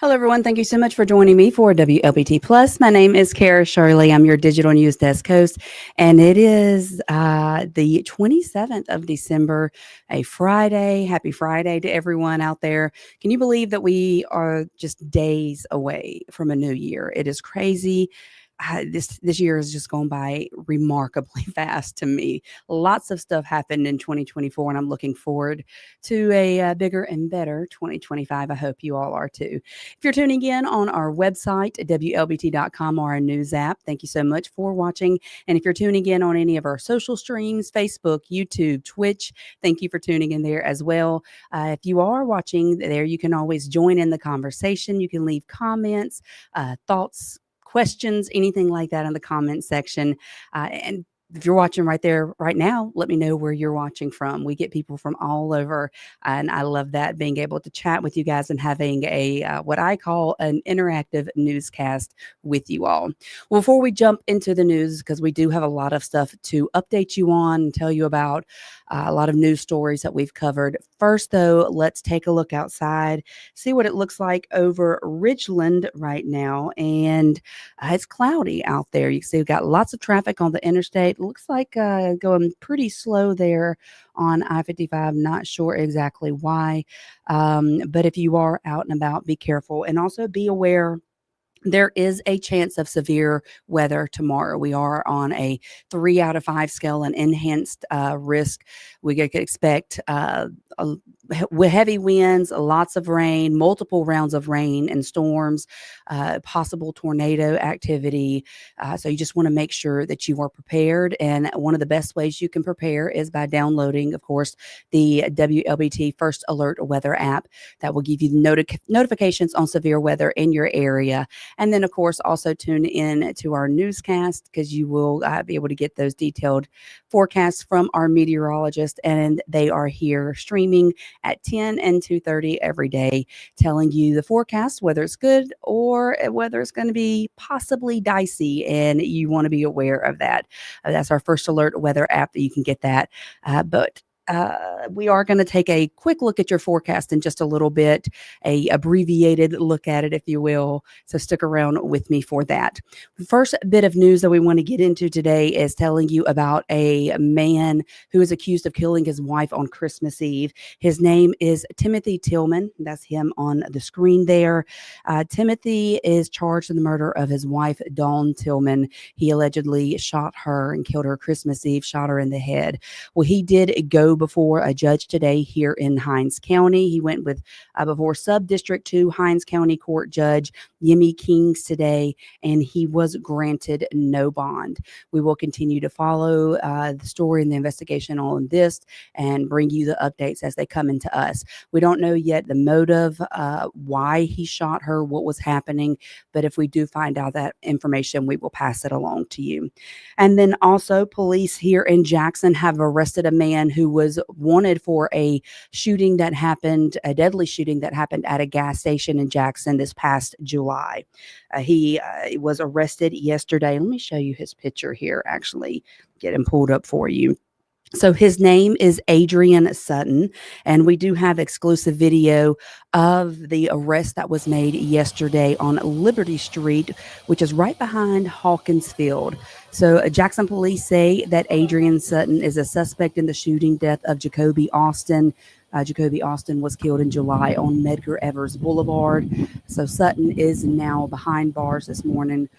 Hello, everyone. Thank you so much for joining me for WLBT Plus. My name is Kara Shirley. I'm your digital news desk host, and it is the 27th of December, a Friday. Happy Friday to everyone out there. Can you believe that we are just days away from a new year? It is crazy. This year has just gone by remarkably fast to me. Lots of stuff happened in 2024, and I'm looking forward to a bigger and better 2025. I hope you all are too. If you're tuning in on our website, WLBT.com, or our news app, thank you so much for watching. And if you're tuning in on any of our social streams, Facebook, YouTube, Twitch, thank you for tuning in there as well. If you are watching there, you can always join in the conversation. You can leave comments, thoughts, questions, anything like that in the comment section. And if you're watching right there right now, let me know where you're watching from. We get people from all over, and I love that, being able to chat with you guys and having a what I call an interactive newscast with you all. Well, before we jump into the news, because we do have a lot of stuff to update you on and tell you about, a lot of news stories that we've covered. First, though, let's take a look outside, see what it looks like over Ridgeland right now. And it's cloudy out there. You can see we've got lots of traffic on the interstate. Looks like going pretty slow there on I-55. Not sure exactly why. But if you are out and about, be careful. And also be aware there is a chance of severe weather tomorrow. We are on a 3 out of 5 scale, an enhanced risk. We could expect heavy winds, lots of rain, multiple rounds of rain and storms, possible tornado activity. So you just want to make sure that you are prepared. And one of the best ways you can prepare is by downloading, of course, the WLBT First Alert Weather app that will give you notifications on severe weather in your area. And then, of course, also tune in to our newscast, because you will be able to get those detailed forecasts from our meteorologist. And they are here streaming at 10 and 2:30 every day, telling you the forecast, whether it's good or whether it's going to be possibly dicey. And you want to be aware of that. That's our First Alert Weather app that you can get that. But we are going to take a quick look at your forecast in just a little bit, a abbreviated look at it, if you will. So stick around with me for that. The first bit of news that we want to get into today is telling you about a man who is accused of killing his wife on Christmas Eve. His name is Timothy Tillman. That's him on the screen there. Timothy is charged in the murder of his wife, Dawn Tillman. He allegedly shot her and killed her Christmas Eve, shot her in the head. Well, he did go before a judge today here in Hinds County. He went with before Subdistrict 2 Hinds County Court Judge Yemi Kings today, and he was granted no bond. We will continue to follow the story and the investigation on this and bring you the updates as they come into us. We don't know yet the motive, why he shot her, what was happening, but if we do find out that information, we will pass it along to you. And then also, police here in Jackson have arrested a man who was wanted for a shooting that happened, a deadly shooting that happened at a gas station in Jackson this past July. He was arrested yesterday. Let me show you his picture here, actually, get him pulled up for you. So his name is Adrian Sutton, and we do have exclusive video of the arrest that was made yesterday on Liberty Street, which is right behind Hawkins Field. So Jackson police say that Adrian Sutton is a suspect in the shooting death of Jacoby Austin. Jacoby Austin was killed in July on Medgar Evers Boulevard. So Sutton is now behind bars this morning.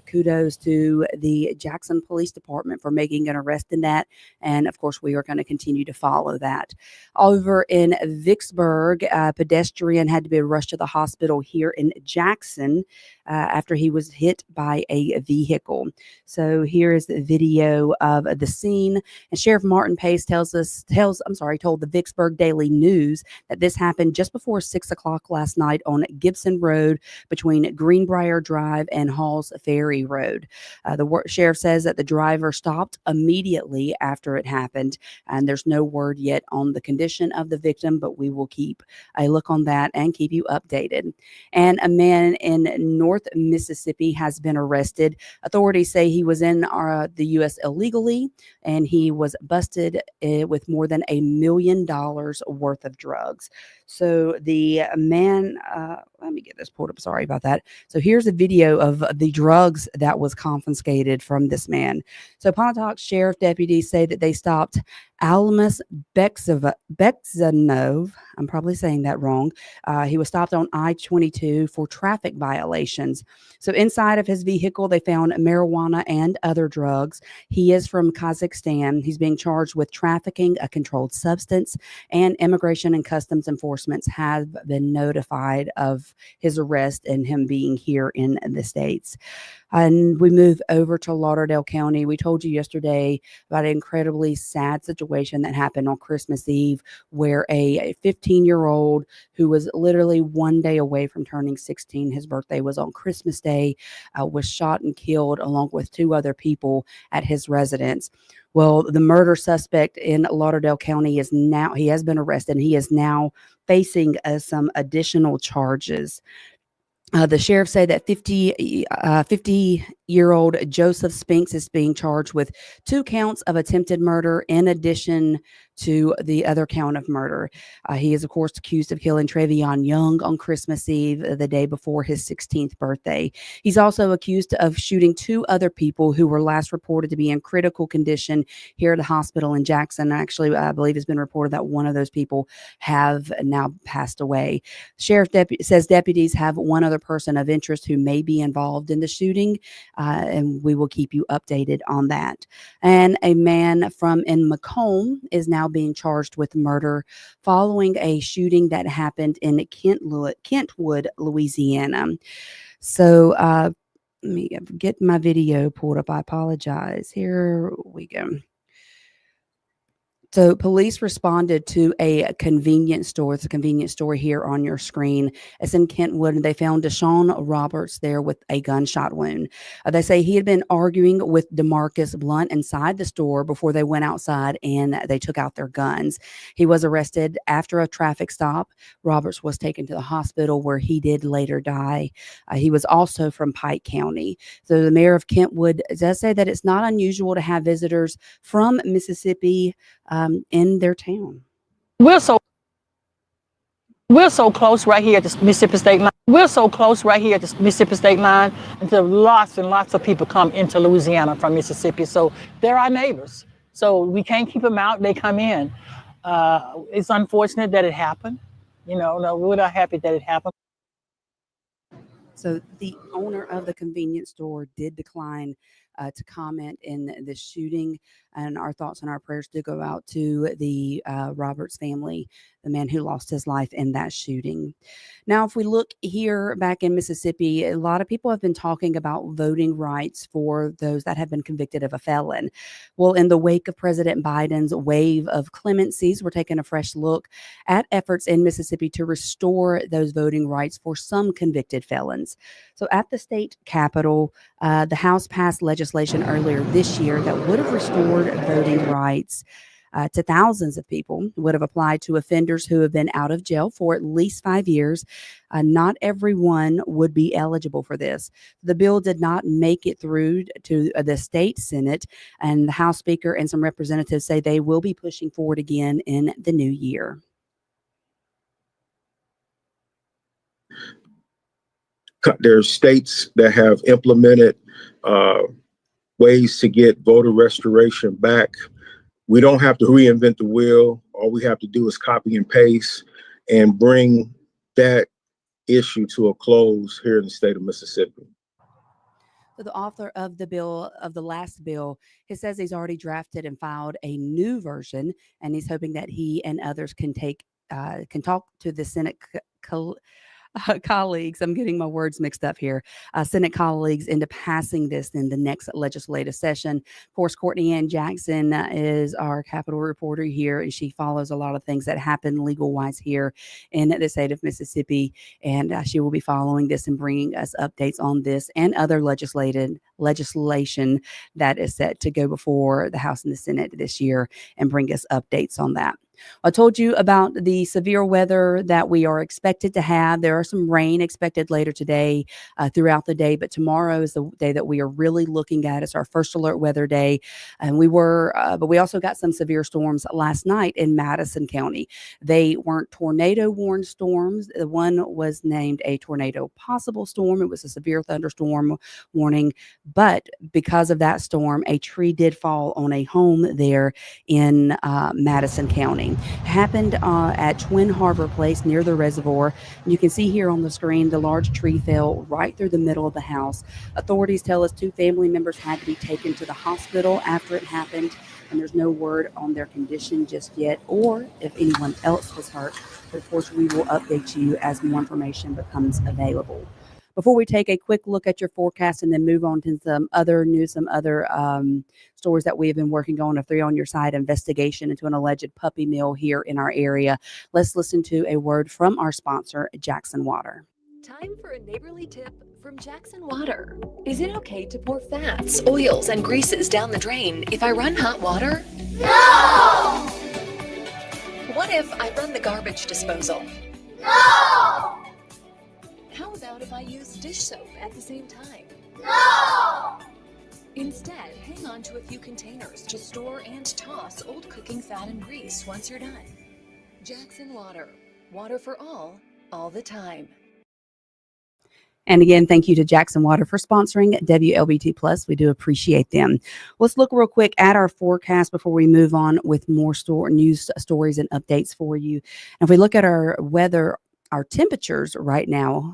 Kudos to the Jackson Police Department for making an arrest in that. And of course, we are going to continue to follow that. Over in Vicksburg, a pedestrian had to be rushed to the hospital here in Jackson after he was hit by a vehicle. So here is the video of the scene. And Sheriff Martin Pace told the Vicksburg Daily News that this happened just before 6 o'clock last night on Gibson Road between Greenbrier Drive and Halls Ferry Road. The sheriff says that the driver stopped immediately after it happened, and there's no word yet on the condition of the victim, but we will keep a look on that and keep you updated. And a man in North Mississippi has been arrested. Authorities say he was in the U.S. illegally, and he was busted with more than $1 million worth of drugs. So the man, let me get this pulled up. Sorry about that. So here's a video of the drugs that was confiscated from this man. So Pontotoc Sheriff deputies say that they stopped Almas Bekzanov. I'm probably saying that wrong. He was stopped on I-22 for traffic violations. So inside of his vehicle, they found marijuana and other drugs. He is from Kazakhstan. He's being charged with trafficking a controlled substance, and Immigration and Customs Enforcement have been notified of his arrest and him being here in the States. And we move over to Lauderdale County. We told you yesterday about an incredibly sad situation that happened on Christmas Eve where a 15-year-old who was literally one day away from turning 16, his birthday was on Christmas Day, was shot and killed along with two other people at his residence. Well, the murder suspect in Lauderdale County he has been arrested, and he is now facing some additional charges. The sheriff said that 50-year-old Joseph Spinks is being charged with 2 counts of attempted murder in addition to the other count of murder. He is, of course, accused of killing Trevion Young on Christmas Eve, the day before his 16th birthday. He's also accused of shooting 2 other people who were last reported to be in critical condition here at the hospital in Jackson. Actually, I believe it's been reported that one of those people have now passed away. Sheriff says deputies have one other person of interest who may be involved in the shooting, and we will keep you updated on that. And a man in Macomb is now being charged with murder following a shooting that happened in Kentwood, Louisiana. So let me get my video pulled up. I apologize. Here we go. So police responded to a convenience store. It's a convenience store here on your screen. It's in Kentwood, and they found Deshaun Roberts there with a gunshot wound. They say he had been arguing with DeMarcus Blunt inside the store before they went outside and they took out their guns. He was arrested after a traffic stop. Roberts was taken to the hospital where he did later die. He was also from Pike County. So the mayor of Kentwood does say that it's not unusual to have visitors from Mississippi in their town. We're so close right here at the Mississippi State line. We're so close right here at the Mississippi State line, and lots and lots of people come into Louisiana from Mississippi. So they're our neighbors. So we can't keep them out. They come in. It's unfortunate that it happened. No, we're not happy that it happened. So the owner of the convenience store did decline to comment in the shooting. And our thoughts and our prayers do go out to the Roberts family, the man who lost his life in that shooting. Now, if we look here back in Mississippi, a lot of people have been talking about voting rights for those that have been convicted of a felon. Well, in the wake of President Biden's wave of clemencies, we're taking a fresh look at efforts in Mississippi to restore those voting rights for some convicted felons. So, at the state capitol, the House passed legislation earlier this year that would have restored voting rights to thousands of people, would have applied to offenders who have been out of jail for at least 5 years. Not everyone would be eligible for this. The bill did not make it through to the state Senate, and the House Speaker and some representatives say they will be pushing forward again in the new year. There's states that have implemented ways to get voter restoration back. We don't have to reinvent the wheel. All we have to do is copy and paste and bring that issue to a close here in the state of Mississippi. So the author of the bill, of the last bill, he says he's already drafted and filed a new version, and he's hoping that he and others can talk to the Senate colleagues. I'm getting my words mixed up here. Senate colleagues into passing this in the next legislative session. Of course, Courtney Ann Jackson is our Capitol reporter here, and she follows a lot of things that happen legal-wise here in the state of Mississippi. And she will be following this and bringing us updates on this and other legislation that is set to go before the House and the Senate this year and bring us updates on that. I told you about the severe weather that we are expected to have. There are some rain expected later today throughout the day, but tomorrow is the day that we are really looking at. It's our first alert weather day. And but we also got some severe storms last night in Madison County. They weren't tornado warned storms. The one was named a tornado possible storm. It was a severe thunderstorm warning. But because of that storm, a tree did fall on a home there in Madison County. Happened at Twin Harbor Place near the reservoir. You can see here on the screen the large tree fell right through the middle of the house. Authorities tell us 2 family members had to be taken to the hospital after it happened, and there's no word on their condition just yet or if anyone else was hurt. But of course, we will update you as more information becomes available. Before we take a quick look at your forecast and then move on to some other news, some other stories that we have been working on, a 3 on Your Side investigation into an alleged puppy mill here in our area, let's listen to a word from our sponsor, Jackson Water. Time for a neighborly tip from Jackson Water. Is it okay to pour fats, oils, and greases down the drain if I run hot water? No! What if I run the garbage disposal? No! How about if I use dish soap at the same time? No! Instead, hang on to a few containers to store and toss old cooking fat and grease once you're done. Jackson Water. Water for all the time. And again, thank you to Jackson Water for sponsoring WLBT Plus. We do appreciate them. Let's look real quick at our forecast before we move on with more news stories and updates for you. And if we look at our weather, our temperatures right now,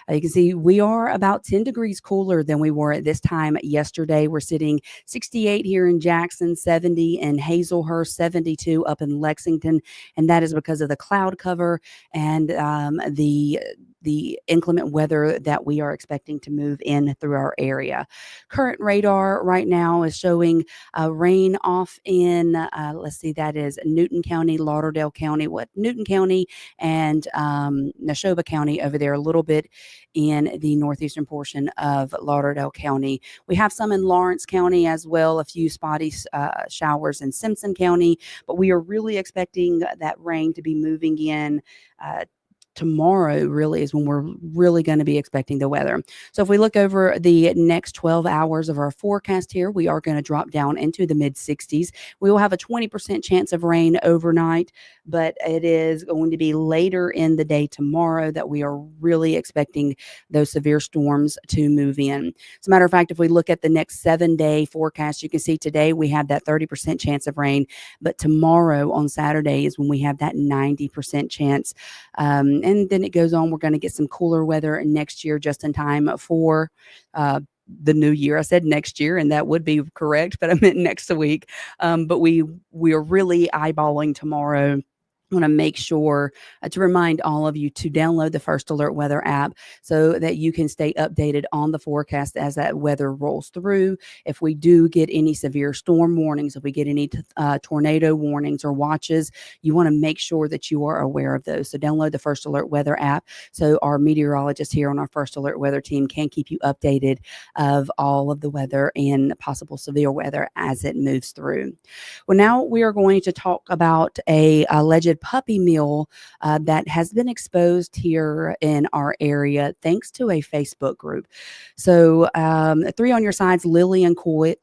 you can see we are about 10 degrees cooler than we were at this time yesterday. We're sitting 68 here in Jackson, 70 in Hazelhurst, 72 up in Lexington. And that is because of the cloud cover and the inclement weather that we are expecting to move in through our area. Current radar right now is showing rain off in, that is Newton County, Lauderdale County, Newton County and Neshoba County over there, a little bit in the northeastern portion of Lauderdale County. We have some in Lawrence County as well, a few spotty showers in Simpson County, but we are really expecting that rain to be moving in tomorrow really is when we're really going to be expecting the weather. So if we look over the next 12 hours of our forecast here, we are going to drop down into the mid 60s. We will have a 20% chance of rain overnight, but it is going to be later in the day tomorrow that we are really expecting those severe storms to move in. As a matter of fact, if we look at the next 7-day forecast, you can see today we have that 30% chance of rain, but tomorrow on Saturday is when we have that 90% chance. And then it goes on. We're going to get some cooler weather next year just in time for the new year. I said next year, and that would be correct, but I meant next week. But we are really eyeballing tomorrow. I want to make sure to remind all of you to download the First Alert Weather app so that you can stay updated on the forecast as that weather rolls through. If we do get any severe storm warnings, if we get any tornado warnings or watches, you want to make sure that you are aware of those. So download the First Alert Weather app so our meteorologists here on our First Alert Weather team can keep you updated of all of the weather and possible severe weather as it moves through. Well, now we are going to talk about a alleged puppy mill that has been exposed here in our area thanks to a Facebook group. So, Three on Your Side's Lillian Cloyd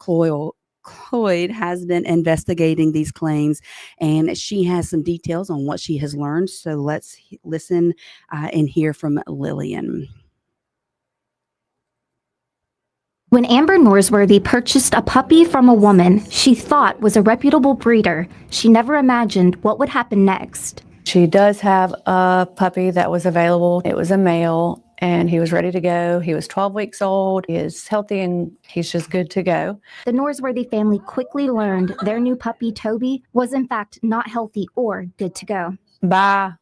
has been investigating these claims, and she has some details on what she has learned. So let's listen and hear from Lillian. When Amber Norsworthy purchased a puppy from a woman she thought was a reputable breeder, she never imagined what would happen next. She does have a puppy that was available. It was a male, and he was ready to go. He was 12 weeks old. He is healthy, and he's just good to go. The Norsworthy family quickly learned their new puppy, Toby, was in fact not healthy or good to go. By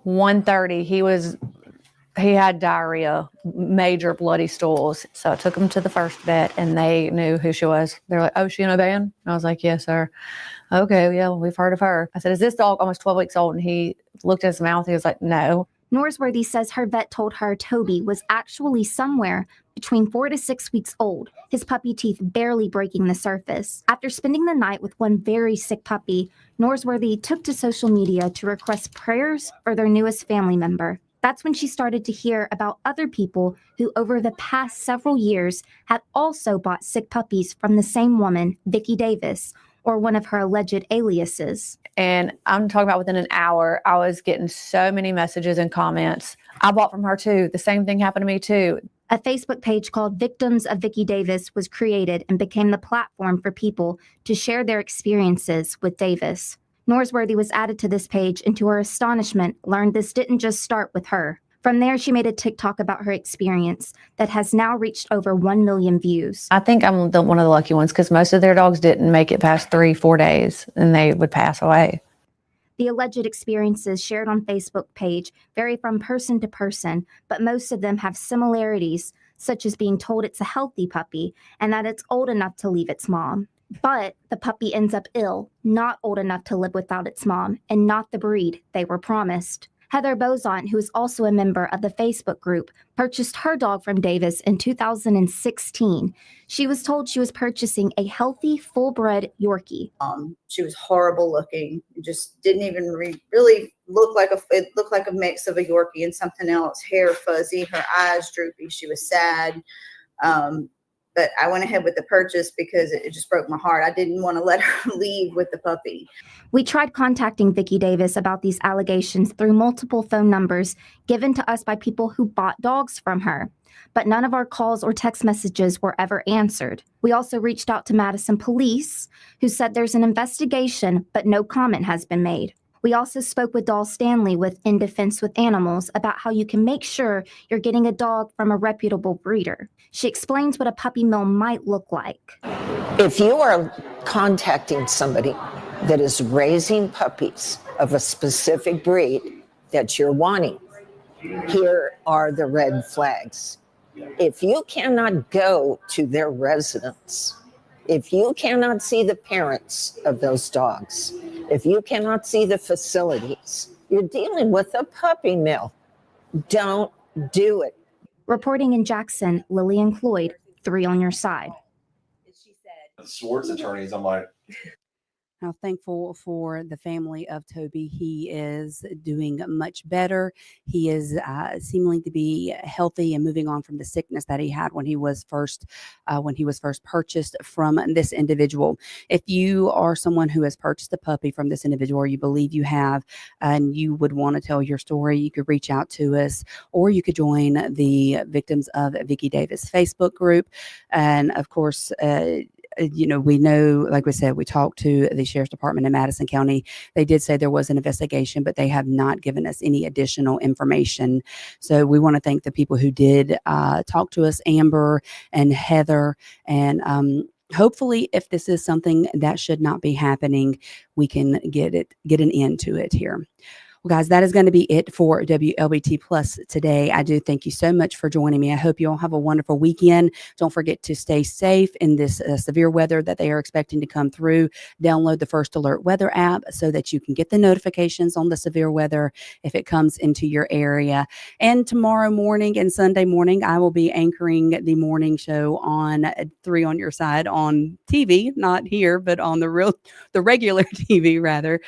1:30, he had diarrhea, major bloody stools. So I took him to the first vet, and they knew who she was. They're like, "Oh, is she in a van?" And I was like, "Yes, sir." "Okay, yeah, well, we've heard of her." I said, "Is this dog almost 12 weeks old?" And he looked at his mouth. He was like, "No." Norsworthy says her vet told her Toby was actually somewhere between 4 to 6 weeks old, his puppy teeth barely breaking the surface. After spending the night with one very sick puppy, Norsworthy took to social media to request prayers for their newest family member. That's when she started to hear about other people who over the past several years had also bought sick puppies from the same woman, Vicki Davis, or one of her alleged aliases. And I'm talking about within an hour, I was getting so many messages and comments. "I bought from her too. The same thing happened to me too." A Facebook page called Victims of Vicki Davis was created and became the platform for people to share their experiences with Davis. Norsworthy was added to this page and to her astonishment learned this didn't just start with her. From there, she made a TikTok about her experience that has now reached over 1 million views. I think I'm one of the lucky ones because most of their dogs didn't make it past 3-4 days and they would pass away. The alleged experiences shared on Facebook page vary from person to person, but most of them have similarities, such as being told it's a healthy puppy and that it's old enough to leave its mom. But the puppy ends up ill, not old enough to live without its mom, and not the breed they were promised. Heather Bozon, who is also a member of the Facebook group, purchased her dog from Davis in 2016. She was told she was purchasing a healthy, full-bred Yorkie. She was horrible looking. It just didn't even really look like it looked like a mix of a Yorkie and something else. Hair fuzzy, her eyes droopy. She was sad. But I went ahead with the purchase because it just broke my heart. I didn't want to let her leave with the puppy. We tried contacting Vicki Davis about these allegations through multiple phone numbers given to us by people who bought dogs from her, but none of our calls or text messages were ever answered. We also reached out to Madison Police, who said there's an investigation, but no comment has been made. We also spoke with Doll Stanley with In Defense with Animals about how you can make sure you're getting a dog from a reputable breeder. She explains what a puppy mill might look like. If you are contacting somebody that is raising puppies of a specific breed that you're wanting, here are the red flags. If you cannot go to their residence, if you cannot see the parents of those dogs, if you cannot see the facilities, you're dealing with a puppy mill. Don't do it. Reporting in Jackson, Lillian Cloyd, 3 on Your Side. Swords attorneys, I'm like, Now, thankful for the family of Toby. He is doing much better. He is seeming to be healthy and moving on from the sickness that he had when he was first purchased from this individual. If you are someone who has purchased a puppy from this individual, or you believe you have, and you would want to tell your story, you could reach out to us, or you could join the Victims of Vicki Davis Facebook group. And of course, we know, like we said, we talked to the sheriff's department in Madison County. They did say there was an investigation, but they have not given us any additional information. So we want to thank the people who did talk to us, Amber and Heather, and hopefully, if this is something that should not be happening, we can get an end to it here. Well, guys, that is going to be it for WLBT Plus today. I do thank you so much for joining me. I hope you all have a wonderful weekend. Don't forget to stay safe in this severe weather that they are expecting to come through. Download the First Alert Weather app so that you can get the notifications on the severe weather if it comes into your area. And tomorrow morning and Sunday morning, I will be anchoring the morning show on 3 on Your Side on TV, not here, but on the regular TV rather.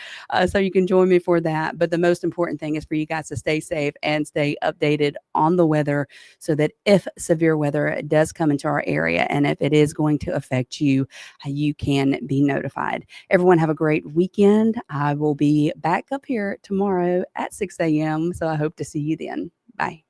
So you can join me for that. But the most important thing is for you guys to stay safe and stay updated on the weather so that if severe weather does come into our area and if it is going to affect you, you can be notified. Everyone have a great weekend. I will be back up here tomorrow at 6 a.m. So I hope to see you then. Bye.